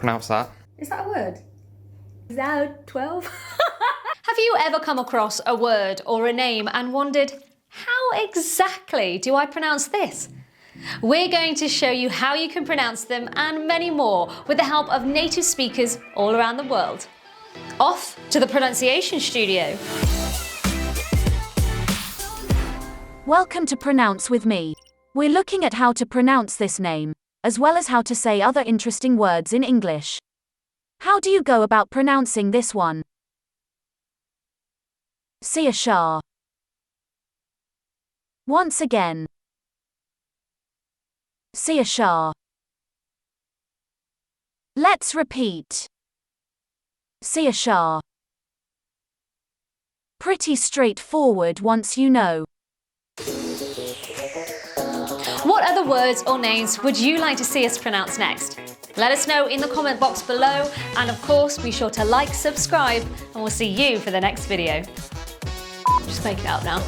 pronounce that. Is that a word? Is that 12? Have you ever come across a word or a name and wondered, how exactly do I pronounce this? We're going to show you how you can pronounce them and many more with the help of native speakers all around the world. Off to the pronunciation studio. Welcome to Pronounce with me. We're looking at how to pronounce this name, as well as how to say other interesting words in English. How do you go about pronouncing this one? Saoirse. Once again. Saoirse. Let's repeat. Saoirse. Pretty straightforward once you know. What other words or names would you like to see us pronounce next? Let us know in the comment box below, and of course be sure to like, subscribe, and we'll see you for the next video. Just make it out now.